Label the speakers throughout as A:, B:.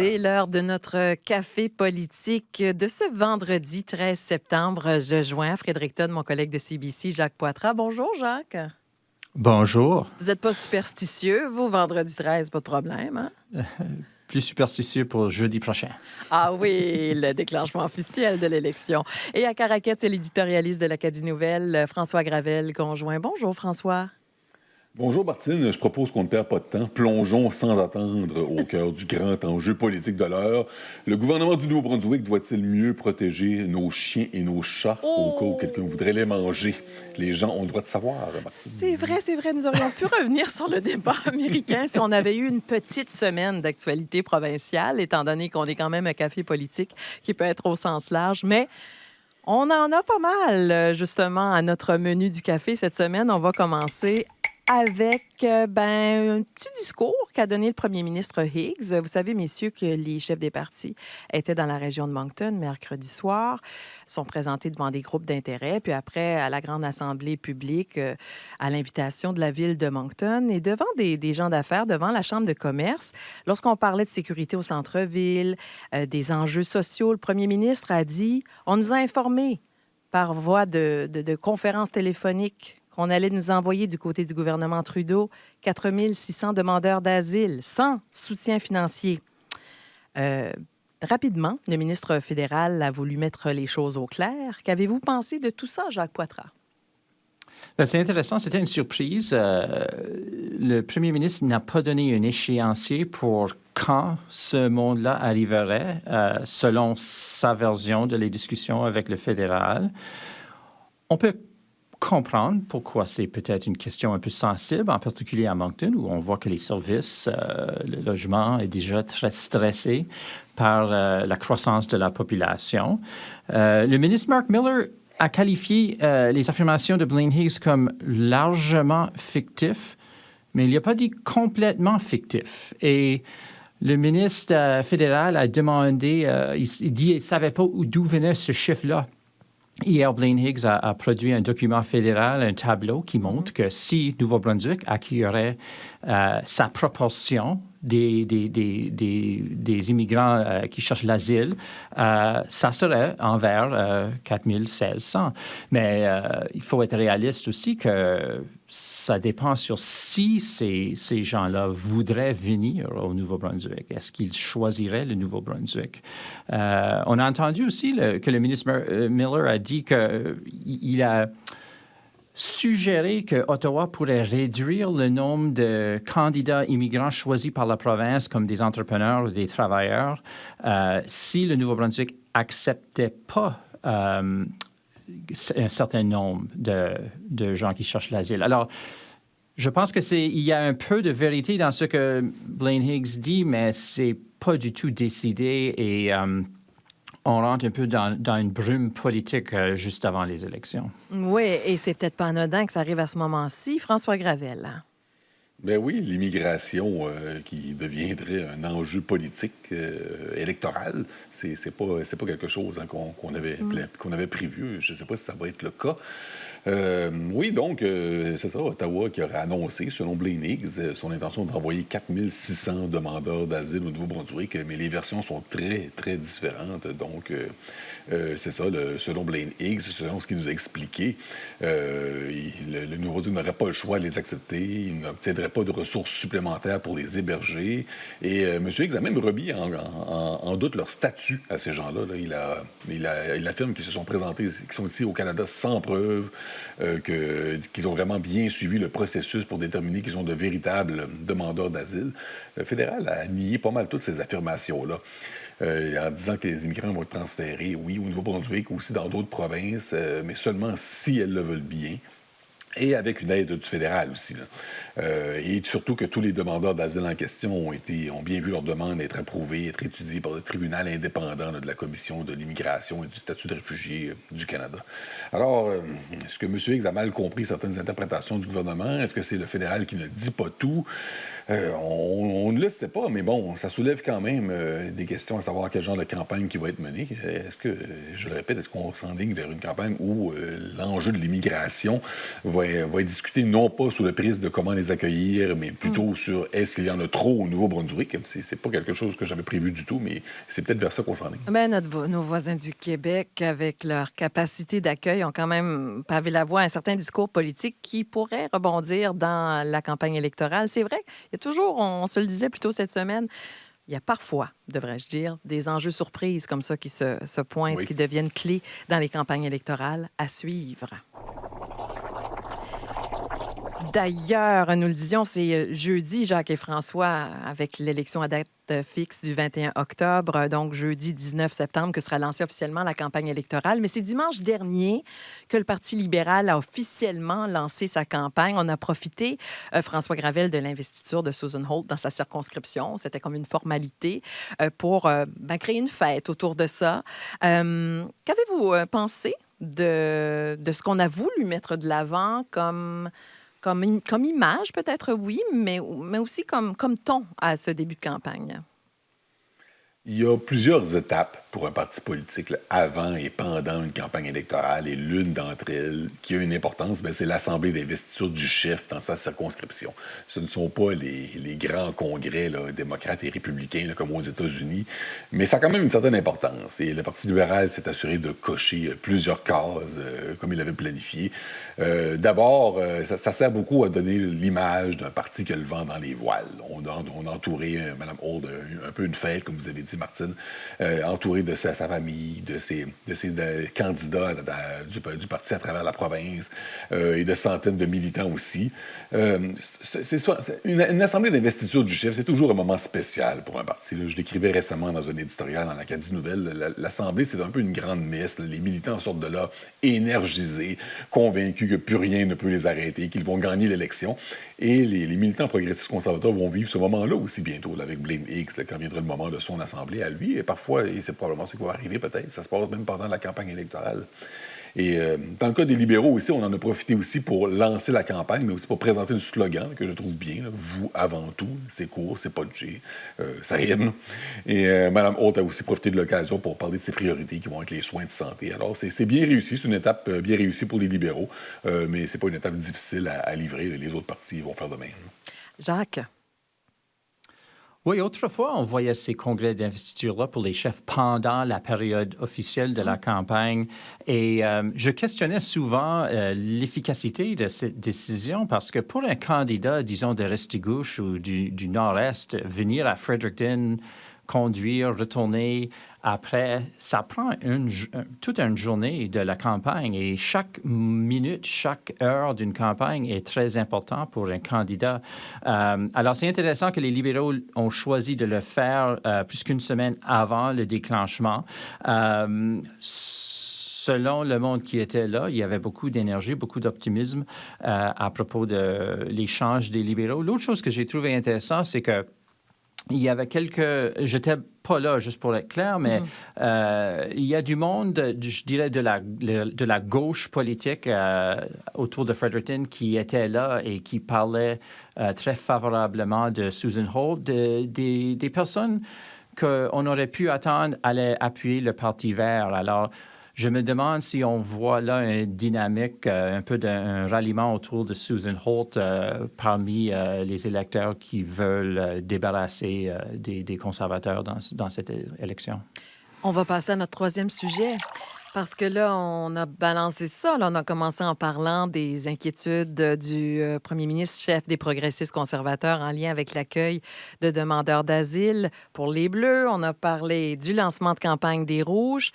A: C'est l'heure de notre café politique de ce vendredi 13 septembre. Je joins Fredericton, mon collègue de CBC, Jacques Poitras. Bonjour, Jacques.
B: Bonjour.
A: Vous n'êtes pas superstitieux, vous, vendredi 13, pas de problème, hein?
B: Plus superstitieux pour jeudi prochain.
A: Ah oui, le déclenchement officiel de l'élection. Et à Caraquet, c'est l'éditorialiste de l'Acadie Nouvelle, François Gravel, conjoint. Bonjour, François.
C: Bonjour Martine, je propose qu'on ne perde pas de temps. Plongeons sans attendre au cœur du grand enjeu politique de l'heure. Le gouvernement du Nouveau-Brunswick doit-il mieux protéger nos chiens et nos chats au cas où quelqu'un voudrait les manger? Les gens ont le droit de savoir, Martine.
A: C'est vrai. Nous aurions pu revenir sur le débat américain si on avait eu une petite semaine d'actualité provinciale, étant donné qu'on est quand même un café politique qui peut être au sens large. Mais on en a pas mal, justement, à notre menu du café cette semaine. On va commencer avec un petit discours qu'a donné le premier ministre Higgs. Vous savez, messieurs, que les chefs des partis étaient dans la région de Moncton mercredi soir, sont présentés devant des groupes d'intérêt, puis après, à la grande assemblée publique, à l'invitation de la ville de Moncton et devant des gens d'affaires, devant la Chambre de commerce. Lorsqu'on parlait de sécurité au centre-ville, des enjeux sociaux, le premier ministre a dit « On nous a informés par voie de conférence téléphonique qu'on allait nous envoyer du côté du gouvernement Trudeau 4 600 demandeurs d'asile sans soutien financier. » Rapidement, le ministre fédéral a voulu mettre les choses au clair. Qu'avez-vous pensé de tout ça, Jacques Poitras?
B: C'est intéressant, c'était une surprise. Le premier ministre n'a pas donné un échéancier pour quand ce monde-là arriverait, selon sa version de les discussions avec le fédéral. On peut comprendre pourquoi c'est peut-être une question un peu sensible, en particulier à Moncton, où on voit que les services, le logement est déjà très stressé par la croissance de la population. Le ministre Mark Miller a qualifié les affirmations de Blaine Higgs comme largement fictifs, mais il n'a pas dit complètement fictifs. Et le ministre fédéral a demandé, il dit qu'il ne savait pas d'où venait ce chiffre-là. Hier, Blaine Higgs a produit un document fédéral, un tableau qui montre que si Nouveau-Brunswick accueillerait sa proportion des immigrants qui cherchent l'asile, ça serait envers 4 600. Mais il faut être réaliste aussi que ça dépend sur si ces gens-là voudraient venir au Nouveau-Brunswick. Est-ce qu'ils choisiraient le Nouveau-Brunswick? On a entendu aussi que le ministre Miller a dit qu'il a suggéré que Ottawa pourrait réduire le nombre de candidats immigrants choisis par la province comme des entrepreneurs ou des travailleurs si le Nouveau-Brunswick acceptait pas un certain nombre de gens qui cherchent l'asile. Alors, je pense qu'il y a un peu de vérité dans ce que Blaine Higgs dit, mais c'est pas du tout décidé et on rentre un peu dans une brume politique juste avant les élections.
A: Oui, et c'est peut-être pas anodin que ça arrive à ce moment-ci. François Gravel.
C: Ben oui, l'immigration qui deviendrait un enjeu politique électoral, c'est pas quelque chose qu'on avait prévu. Je ne sais pas si ça va être le cas. Oui, donc, c'est ça, Ottawa qui aurait annoncé, selon Blaine Higgs, son intention de renvoyer 4 600 demandeurs d'asile au Nouveau-Brunswick, mais les versions sont très, très différentes. Donc, c'est ça, selon Blaine Higgs, selon ce qu'il nous a expliqué, le Nouveau-Brunswick n'aurait pas le choix de les accepter, il n'obtiendrait pas de ressources supplémentaires pour les héberger. Et M. Higgs a même remis en doute leur statut à ces gens-là. Là. Il affirme qu'ils se sont présentés, qu'ils sont ici au Canada sans preuve, qu'ils ont vraiment bien suivi le processus pour déterminer qu'ils sont de véritables demandeurs d'asile. Le fédéral a nié pas mal toutes ces affirmations-là. En disant que les immigrants vont être transférés, oui, au Nouveau-Brunswick, aussi dans d'autres provinces, mais seulement si elles le veulent bien. Et avec une aide du fédéral aussi. Et surtout que tous les demandeurs d'asile en question ont bien vu leur demande être approuvée, être étudiée par le tribunal indépendant de la Commission de l'immigration et du statut de réfugié du Canada. Alors, est-ce que M. Higgs a mal compris certaines interprétations du gouvernement? Est-ce que c'est le fédéral qui ne dit pas tout? On ne le sait pas, mais bon, ça soulève quand même des questions à savoir quel genre de campagne qui va être menée. Est-ce que, je le répète, est-ce qu'on s'enligne vers une campagne où l'enjeu de l'immigration va être discuté non pas sous le prisme de comment les accueillir, mais plutôt sur est-ce qu'il y en a trop au Nouveau-Brunswick? C'est pas quelque chose que j'avais prévu du tout, mais c'est peut-être vers ça qu'on s'enligne.
A: Ben, nos voisins du Québec, avec leur capacité d'accueil, ont quand même pavé la voie à un certain discours politique qui pourrait rebondir dans la campagne électorale. C'est vrai, il y a toujours, on se le disait plus tôt cette semaine, il y a parfois, devrais-je dire, des enjeux surprises comme ça qui se pointent,
C: Oui.
A: qui deviennent clés dans les campagnes électorales à suivre. D'ailleurs, nous le disions, c'est jeudi, Jacques et François, avec l'élection à date fixe du 21 octobre, donc jeudi 19 septembre, que sera lancée officiellement la campagne électorale. Mais c'est dimanche dernier que le Parti libéral a officiellement lancé sa campagne. On a profité, François Gravel, de l'investiture de Susan Holt dans sa circonscription. C'était comme une formalité pour créer une fête autour de ça. Qu'avez-vous pensé de ce qu'on a voulu mettre de l'avant comme image, peut-être, oui, mais aussi comme ton à ce début de campagne?
C: Il y a plusieurs étapes pour un parti politique là, avant et pendant une campagne électorale, et l'une d'entre elles qui a une importance, c'est l'Assemblée d'investiture du chef dans sa circonscription. Ce ne sont pas les grands congrès là, démocrates et républicains là, comme aux États-Unis, mais ça a quand même une certaine importance. Et le Parti libéral s'est assuré de cocher plusieurs cases comme il l'avait planifié. D'abord, ça sert beaucoup à donner l'image d'un parti qui a le vent dans les voiles. On a entouré Mme Holt un peu une fête, comme vous avez dit, Martine, entouré de sa famille, de ses candidats du parti à travers la province et de centaines de militants aussi. Une assemblée d'investiture du chef, c'est toujours un moment spécial pour un parti. Là. Je l'écrivais récemment dans un éditorial dans l'Acadie Nouvelle. L'Assemblée, c'est un peu une grande messe. Là. Les militants sortent de là énergisés, convaincus que plus rien ne peut les arrêter, qu'ils vont gagner l'élection. Et les militants progressistes conservateurs vont vivre ce moment-là aussi bientôt, là, avec Blaine Hicks, là, quand viendra le moment de son assemblée à lui. Et parfois, et c'est probablement ce qui va arriver peut-être, ça se passe même pendant la campagne électorale. Et dans le cas des libéraux aussi, on en a profité aussi pour lancer la campagne, mais aussi pour présenter un slogan que je trouve bien. Là, vous avant tout, c'est court, c'est punché, ça rime. Et Mme Holt a aussi profité de l'occasion pour parler de ses priorités qui vont être les soins de santé. Alors, c'est bien réussi, c'est une étape bien réussie pour les libéraux, mais c'est pas une étape difficile à livrer. Les autres partis vont faire de même.
A: Jacques?
B: Oui, autrefois, on voyait ces congrès d'investiture-là pour les chefs pendant la période officielle de la campagne. Et je questionnais souvent l'efficacité de cette décision parce que pour un candidat, disons, de Restigouche ou du Nord-Est, venir à Fredericton, conduire, retourner après, ça prend toute une journée de la campagne et chaque minute, chaque heure d'une campagne est très important pour un candidat. Alors, c'est intéressant que les libéraux ont choisi de le faire plus qu'une semaine avant le déclenchement. Selon le monde qui était là, il y avait beaucoup d'énergie, beaucoup d'optimisme à propos de l'échange des libéraux. L'autre chose que j'ai trouvé intéressant, c'est que il y avait j'étais pas là, juste pour être clair, mais il y a du monde, je dirais, de la gauche politique autour de Fredericton qui était là et qui parlait très favorablement de Susan Holt, des personnes qu'on aurait pu attendre allaient appuyer le Parti vert. Alors, je me demande si on voit là une dynamique, un peu d'un ralliement autour de Susan Holt parmi les électeurs qui veulent débarrasser des conservateurs dans cette élection.
A: On va passer à notre troisième sujet. Parce que là, on a balancé ça. Là, on a commencé en parlant des inquiétudes du premier ministre, chef des progressistes conservateurs en lien avec l'accueil de demandeurs d'asile pour les Bleus. On a parlé du lancement de campagne des Rouges.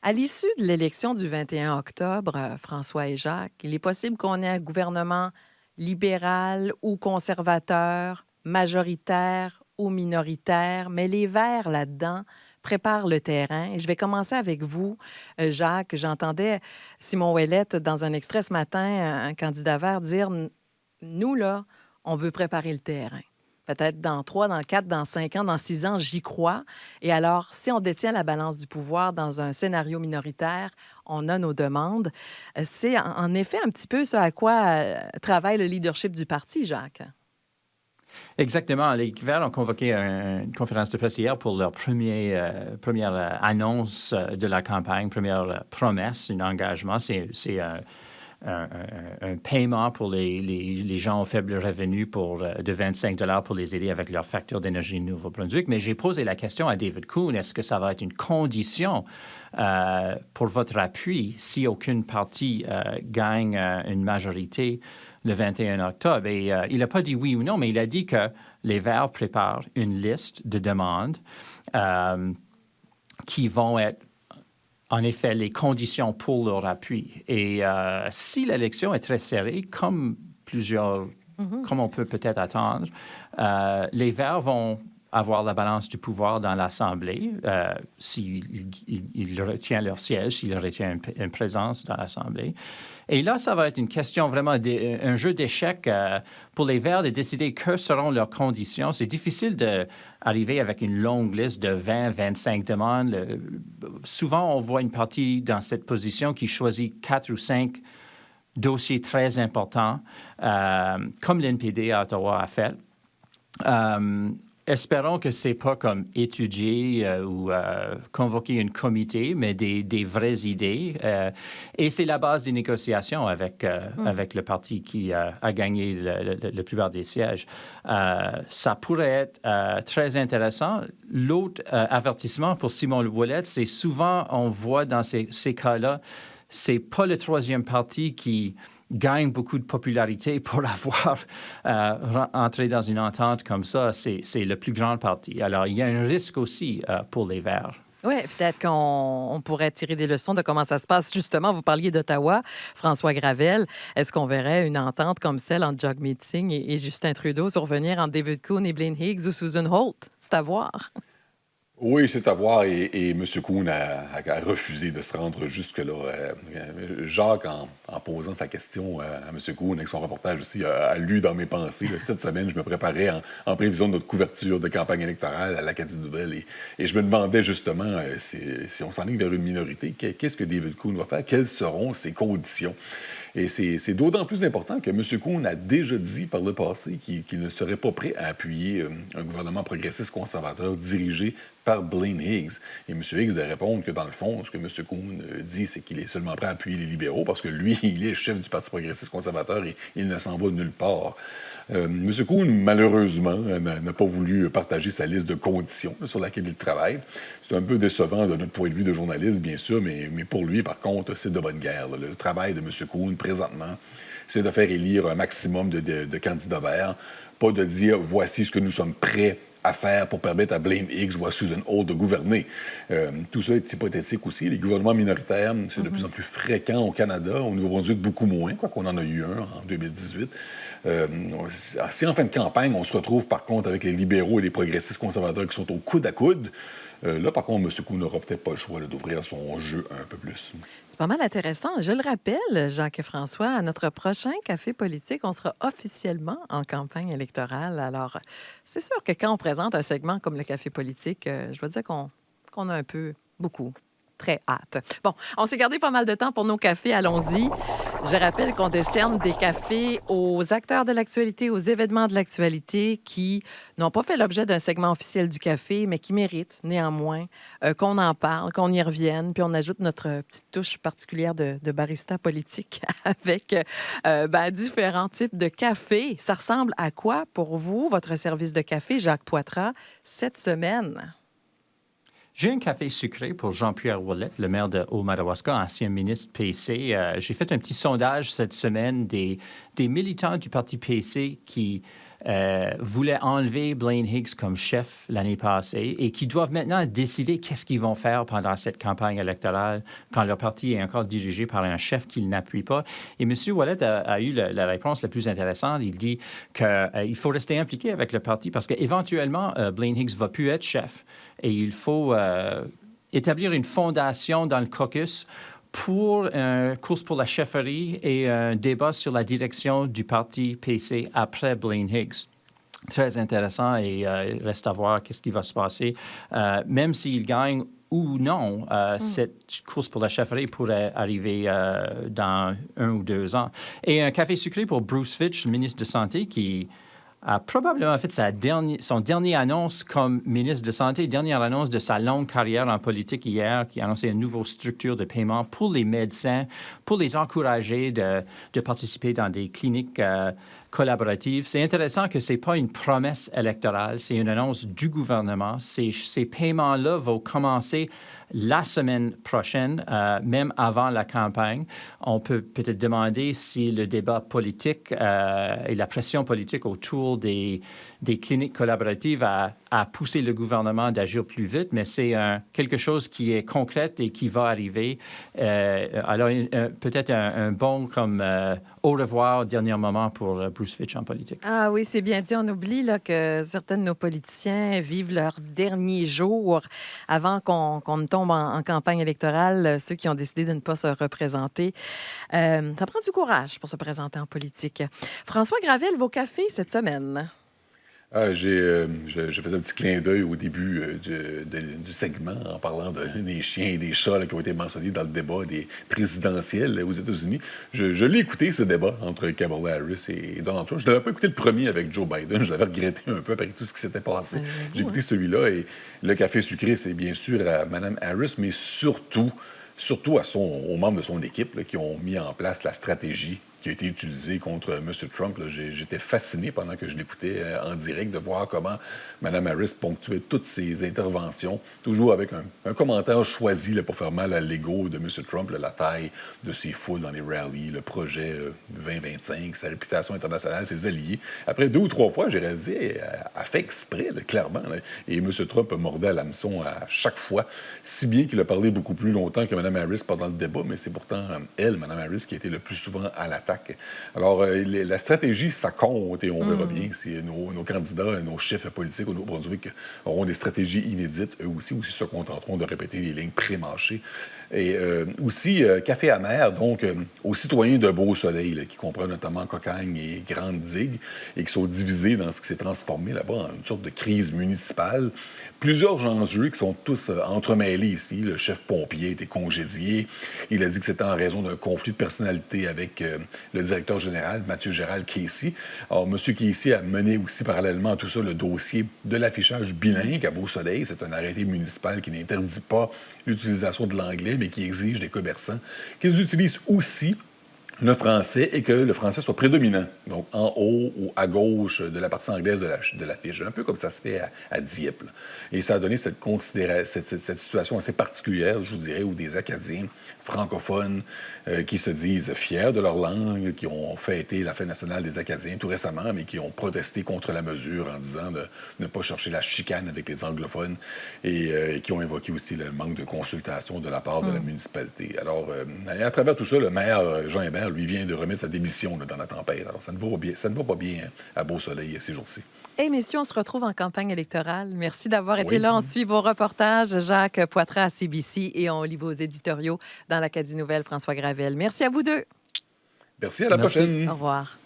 A: À l'issue de l'élection du 21 octobre, François et Jacques, il est possible qu'on ait un gouvernement libéral ou conservateur, majoritaire ou minoritaire, mais les Verts là-dedans préparent le terrain. Et je vais commencer avec vous, Jacques. J'entendais Simon Ouellette dans un extrait ce matin, un candidat vert, dire « Nous, là, on veut préparer le terrain. » Peut-être dans 3, dans 4, dans 5 ans, dans 6 ans, j'y crois. Et alors, si on détient la balance du pouvoir dans un scénario minoritaire, on a nos demandes. C'est en effet un petit peu ce à quoi travaille le leadership du parti, Jacques.
B: Exactement. Les Verts ont convoqué une conférence de presse hier pour leur première annonce de la campagne, première promesse, un engagement. C'est un paiement pour les gens aux faibles revenus de 25 pour les aider avec leur facture d'énergie Nouveau-Brunswick. Mais j'ai posé la question à David Coon, est-ce que ça va être une condition pour votre appui si aucune parti gagne une majorité le 21 octobre? Et il n'a pas dit oui ou non, mais il a dit que les Verts préparent une liste de demandes qui vont être en effet, les conditions pour leur appui. Et si l'élection est très serrée, comme on peut peut-être attendre, les Verts vont avoir la balance du pouvoir dans l'Assemblée s'ils retiennent leur siège, s'ils retiennent une présence dans l'Assemblée. Et là, ça va être une question vraiment, un jeu d'échecs pour les Verts de décider que seront leurs conditions. C'est difficile d'arriver avec une longue liste de 20-25 demandes. Souvent, on voit une partie dans cette position qui choisit 4 ou 5 dossiers très importants, comme l'NPD à Ottawa a fait. Espérons que ce n'est pas comme étudier ou convoquer un comité, mais des vraies idées. Et c'est la base des négociations avec le parti qui a gagné la plupart des sièges. Ça pourrait être très intéressant. L'autre avertissement pour Simon Ouellet, c'est souvent, on voit dans ces cas-là, c'est pas le troisième parti qui gagne beaucoup de popularité pour avoir entré dans une entente comme ça. C'est le plus grand parti. Alors, il y a un risque aussi pour les Verts.
A: Oui, peut-être qu'on pourrait tirer des leçons de comment ça se passe. Justement, vous parliez d'Ottawa, François Gravel. Est-ce qu'on verrait une entente comme celle entre Jog Meeting et Justin Trudeau survenir entre David Coon et Blaine Higgs ou Susan Holt? C'est à voir.
C: Oui, c'est à voir et M. Kuhn a refusé de se rendre jusque-là. Jacques, en posant sa question à M. Kuhn avec son reportage aussi, a lu dans mes pensées. Cette semaine, je me préparais en prévision de notre couverture de campagne électorale à l'Acadie Nouvelle et je me demandais justement si on s'enligne vers une minorité, qu'est-ce que David Cohn va faire? Quelles seront ses conditions? Et c'est d'autant plus important que M. Kuhn a déjà dit par le passé qu'il ne serait pas prêt à appuyer un gouvernement progressiste conservateur dirigé par Blaine Higgs. Et M. Higgs de répondre que, dans le fond, ce que M. Kuhn dit, c'est qu'il est seulement prêt à appuyer les libéraux parce que lui, il est chef du Parti progressiste conservateur et il ne s'en va nulle part. M. Kuhn, malheureusement, n'a pas voulu partager sa liste de conditions sur laquelle il travaille. C'est un peu décevant de notre point de vue de journaliste, bien sûr, mais pour lui, par contre, c'est de bonne guerre. Le travail de M. Kuhn, présentement, c'est de faire élire un maximum de candidats verts, pas de dire « voici ce que nous sommes prêts à faire pour permettre à Blaine Higgs ou à Susan Holt de gouverner. » Tout ça est hypothétique aussi. Les gouvernements minoritaires, c'est de plus en plus fréquent au Canada. Au Nouveau-Brunswick, beaucoup moins, quoiqu'on en a eu un en 2018. Si en fin de campagne, on se retrouve par contre avec les libéraux et les progressistes conservateurs qui sont au coude à coude, là, par contre, M. Kuhn n'aura peut-être pas le choix d'ouvrir son jeu un peu plus.
A: C'est pas mal intéressant. Je le rappelle, Jacques-François, à notre prochain Café politique, on sera officiellement en campagne électorale. Alors, c'est sûr que quand on présente un segment comme le Café politique, je dois dire qu'on a un peu, beaucoup, très hâte. Bon, on s'est gardé pas mal de temps pour nos cafés. Allons-y. Je rappelle qu'on décerne des cafés aux acteurs de l'actualité, aux événements de l'actualité qui n'ont pas fait l'objet d'un segment officiel du café, mais qui méritent néanmoins qu'on en parle, qu'on y revienne, puis on ajoute notre petite touche particulière de barista politique avec différents types de café. Ça ressemble à quoi pour vous, votre service de café, Jacques Poitras, cette semaine?
B: J'ai un café sucré pour Jean-Pierre Ouellet, le maire de Haut-Madawaska, ancien ministre PC. J'ai fait un petit sondage cette semaine des militants du parti PC qui voulaient enlever Blaine Higgs comme chef l'année passée et qui doivent maintenant décider qu'est-ce qu'ils vont faire pendant cette campagne électorale quand leur parti est encore dirigé par un chef qu'ils n'appuient pas. Et M. Ouellet a eu la réponse la plus intéressante. Il dit qu'il faut rester impliqué avec le parti parce qu'éventuellement, Blaine Higgs ne va plus être chef. Et il faut établir une fondation dans le caucus pour une course pour la chefferie et un débat sur la direction du parti PC après Blaine Higgs. Très intéressant et il reste à voir qu'est-ce qui va se passer. Même s'il gagne ou non, cette course pour la chefferie pourrait arriver dans 1 ou 2 ans. Et un café sucré pour Bruce Fitch, ministre de Santé, qui a probablement fait son dernière annonce comme ministre de Santé, dernière annonce de sa longue carrière en politique hier, qui a annoncé une nouvelle structure de paiement pour les médecins, pour les encourager de participer dans des cliniques collaboratives. C'est intéressant que ce n'est pas une promesse électorale, c'est une annonce du gouvernement. Ces paiements-là vont commencer la semaine prochaine, même avant la campagne. On peut peut-être demander si le débat politique et la pression politique autour des cliniques collaboratives a poussé le gouvernement d'agir plus vite, mais c'est quelque chose qui est concret et qui va arriver. Alors, peut-être un bon comme au revoir, dernier moment pour Bruce Fitch en politique.
A: Ah oui, c'est bien dit. On oublie là, que certains de nos politiciens vivent leurs derniers jours avant qu'on ne tombe en campagne électorale, ceux qui ont décidé de ne pas se représenter. Ça prend du courage pour se présenter en politique. François Gravel, vos cafés cette semaine?
C: Je faisais un petit clin d'œil au début du segment en parlant des chiens et des chats là, qui ont été mentionnés dans le débat des présidentielles aux États-Unis. Je l'ai écouté, ce débat entre Kamala Harris et Donald Trump. Je n'avais pas écouté le premier avec Joe Biden. Je l'avais regretté un peu après tout ce qui s'était passé. J'ai écouté celui-là et le café sucré, c'est bien sûr à Mme Harris, mais surtout aux membres de son équipe là, qui ont mis en place la stratégie qui a été utilisée contre M. Trump. J'étais fasciné pendant que je l'écoutais en direct de voir comment Mme Harris ponctuait toutes ses interventions, toujours avec un commentaire choisi là, pour faire mal à l'ego de M. Trump, là, la taille de ses foules dans les rallyes, le projet 2025, sa réputation internationale, ses alliés. Après 2 ou 3 fois, j'ai réalisé, elle a fait exprès, là, clairement. Là, et M. Trump mordait à l'hameçon à chaque fois, si bien qu'il a parlé beaucoup plus longtemps que Mme Harris pendant le débat, mais c'est pourtant elle, Mme Harris, qui a été le plus souvent à l'attaque. Alors, la stratégie, ça compte et on verra bien si nos candidats, nos chefs politiques au Nouveau-Brunswick auront des stratégies inédites. Eux aussi se contenteront de répéter des lignes pré-mâchées. Et aussi, café amer, donc aux citoyens de Beau-Soleil, là, qui comprennent notamment Cocagne et Grande-Digue, et qui sont divisés dans ce qui s'est transformé là-bas en une sorte de crise municipale. Plusieurs enjeux qui sont tous entremêlés ici. Le chef pompier a été congédié. Il a dit que c'était en raison d'un conflit de personnalité avec le directeur général, Mathieu Gérald Casey. Alors, M. Casey a mené aussi parallèlement à tout ça le dossier de l'affichage bilingue à Beau-Soleil. C'est un arrêté municipal qui n'interdit pas l'utilisation de l'anglais, mais qui exige des commerçants qu'ils utilisent aussi le français et que le français soit prédominant, donc en haut ou à gauche de la partie anglaise de la fiche, un peu comme ça se fait à Dieppe. Là. Et ça a donné cette situation assez particulière, je vous dirais, où des Acadiens francophones qui se disent fiers de leur langue, qui ont fêté la fête nationale des Acadiens tout récemment, mais qui ont protesté contre la mesure en disant de ne pas chercher la chicane avec les anglophones et qui ont évoqué aussi le manque de consultation de la part de la municipalité. Alors, à travers tout ça, le maire Jean Hébert, lui, vient de remettre sa démission là, dans la tempête. Alors, ça ne va pas bien à Beau-Soleil ces jours-ci.
A: Et messieurs, on se retrouve en campagne électorale. Merci d'avoir été là. On suit vos reportages. Jacques Poitras à CBC et on lit vos éditoriaux dans l'Acadie Nouvelle, François Gravel. Merci à vous deux.
C: Merci, à la prochaine.
A: Au revoir.